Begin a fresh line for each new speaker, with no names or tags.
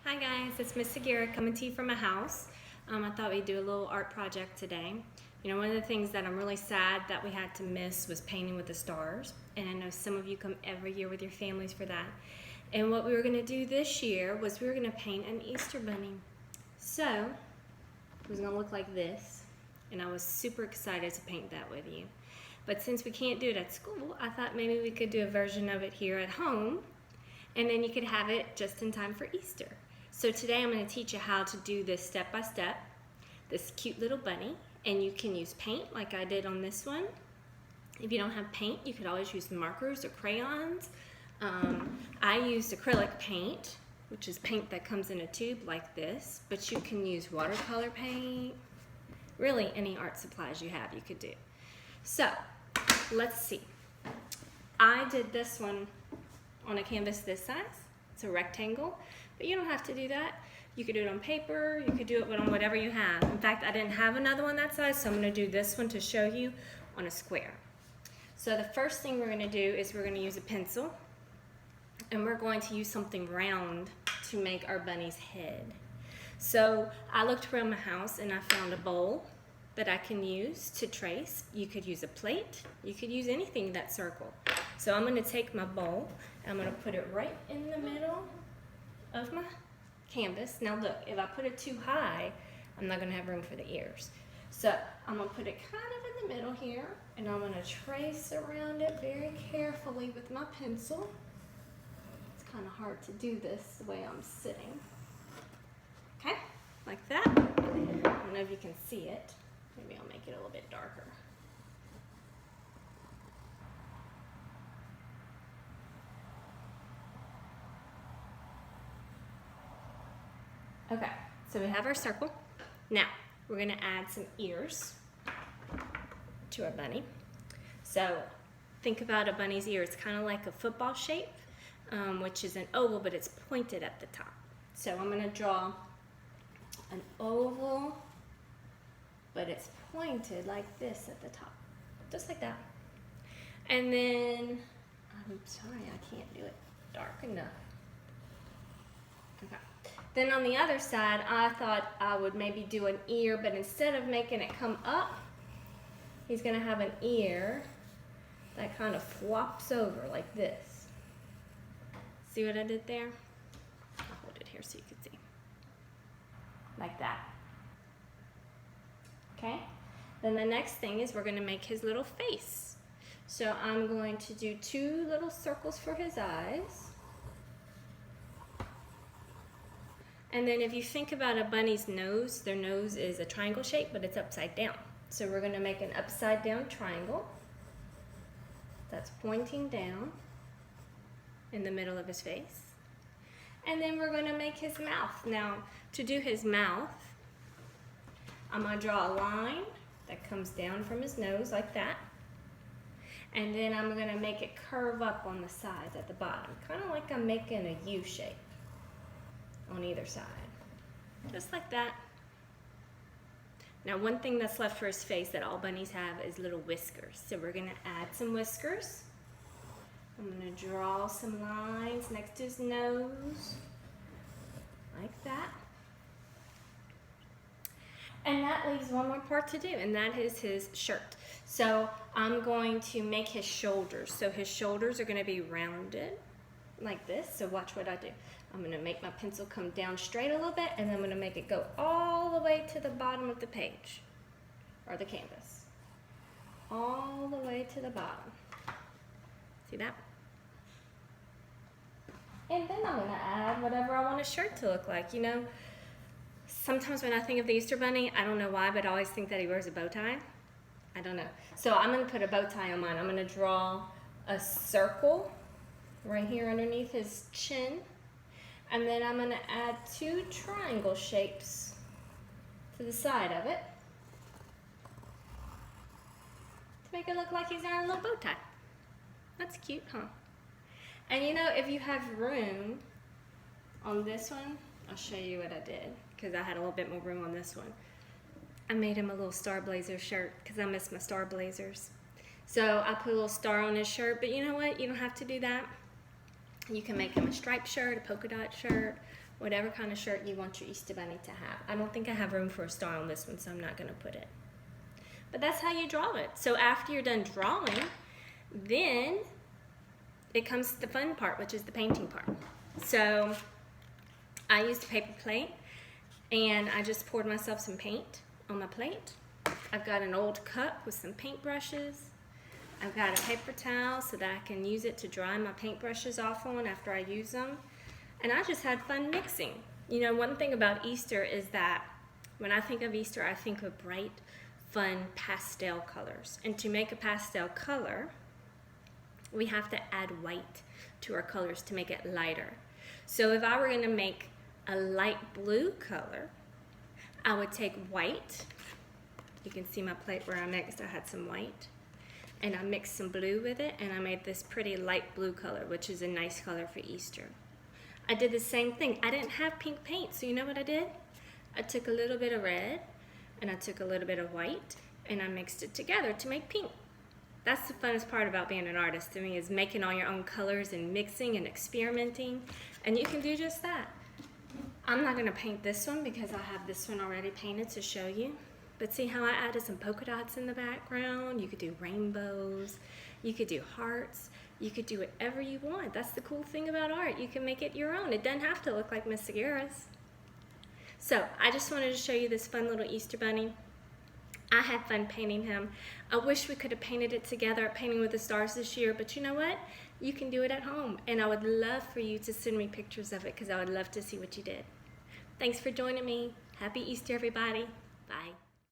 Hi guys, it's Miss Segura coming to you from my house. I thought we'd do a little art project today. You know, one of the things that I'm really sad that we had to miss was painting with the stars. And I know some of you come every year with your families for that. And what we were gonna do this year was we were gonna paint an Easter bunny. So, it was gonna look like this. And I was super excited to paint that with you. But since we can't do it at school, I thought maybe we could do a version of it here at home. And then you could have it just in time for Easter. So today I'm going to teach you how to do this step by step, this cute little bunny, and you can use paint like I did on this one. If you don't have paint, you could always use markers or crayons. I used acrylic paint, which is paint that comes in a tube like this, but you can use watercolor paint, really any art supplies you have you could do. So let's see. I did this one on a canvas this size. It's a rectangle, but you don't have to do that. You could do it on paper, you could do it on whatever you have. In fact, I didn't have another one that size, so I'm gonna do this one to show you on a square. So the first thing we're gonna do is we're gonna use a pencil, and we're going to use something round to make our bunny's head. So I looked around my house and I found a bowl that I can use to trace. You could use a plate, you could use anything that circle. So I'm gonna take my bowl, and I'm gonna put it right in the middle of my canvas. Now look, if I put it too high, I'm not gonna have room for the ears. So I'm gonna put it kind of in the middle here, and I'm gonna trace around it very carefully with my pencil. It's kind of hard to do this the way I'm sitting. Okay, like that. I don't know if you can see it. Maybe I'll make it a little bit darker. Okay, so we have our circle. Now, we're gonna add some ears to our bunny. So, think about a bunny's ear. It's kind of like a football shape, which is an oval, but it's pointed at the top. So I'm gonna draw an oval, but it's pointed like this at the top, just like that. And then, I'm sorry, I can't do it dark enough. Okay. Then on the other side, I thought I would maybe do an ear, but instead of making it come up, he's gonna have an ear that kind of flops over like this. See what I did there? I'll hold it here so you can see. Like that. Okay? Then the next thing is we're gonna make his little face. So I'm going to do 2 little circles for his eyes. And then if you think about a bunny's nose, their nose is a triangle shape, but it's upside down. So we're gonna make an upside down triangle that's pointing down in the middle of his face. And then we're gonna make his mouth. Now, to do his mouth, I'm gonna draw a line that comes down from his nose like that. And then I'm gonna make it curve up on the sides at the bottom, kind of like I'm making a U shape on either side, just like that. Now, one thing that's left for his face that all bunnies have is little whiskers. So we're gonna add some whiskers. I'm gonna draw some lines next to his nose, like that. And that leaves one more part to do, and that is his shirt. So I'm going to make his shoulders. So his shoulders are gonna be rounded like this. So watch what I do. I'm gonna make my pencil come down straight a little bit, and then I'm gonna make it go all the way to the bottom of the page, or the canvas. All the way to the bottom. See that? And then I'm gonna add whatever I want his shirt to look like. You know, sometimes when I think of the Easter Bunny, I don't know why, but I always think that he wears a bow tie. I don't know. So I'm gonna put a bow tie on mine. I'm gonna draw a circle right here underneath his chin. And then I'm gonna add 2 triangle shapes to the side of it to make it look like he's wearing a little bow tie. That's cute, huh? And you know, if you have room on this one, I'll show you what I did, because I had a little bit more room on this one. I made him a little Star Blazer shirt, because I miss my Star Blazers. So I put a little star on his shirt, but you know what? You don't have to do that. You can make him a striped shirt, a polka dot shirt, whatever kind of shirt you want your Easter Bunny to have. I don't think I have room for a star on this one, so I'm not going to put it. But that's how you draw it. So after you're done drawing, then it comes to the fun part, which is the painting part. So I used a paper plate, and I just poured myself some paint on my plate. I've got an old cup with some paint brushes. I've got a paper towel so that I can use it to dry my paintbrushes off on after I use them. And I just had fun mixing. You know, one thing about Easter is that when I think of Easter, I think of bright, fun pastel colors. And to make a pastel color, we have to add white to our colors to make it lighter. So if I were going to make a light blue color, I would take white. You can see my plate where I mixed, I had some white. And I mixed some blue with it, and I made this pretty light blue color, which is a nice color for Easter. I did the same thing. I didn't have pink paint, so you know what I did? I took a little bit of red, and I took a little bit of white, and I mixed it together to make pink. That's the funnest part about being an artist to me, is making all your own colors and mixing and experimenting, and you can do just that. I'm not gonna paint this one because I have this one already painted to show you. But see how I added some polka dots in the background? You could do rainbows, you could do hearts, you could do whatever you want. That's the cool thing about art. You can make it your own. It doesn't have to look like Miss Segura's. So I just wanted to show you this fun little Easter bunny. I had fun painting him. I wish we could have painted it together at Painting with the Stars this year, but you know what? You can do it at home. And I would love for you to send me pictures of it because I would love to see what you did. Thanks for joining me. Happy Easter, everybody. Bye.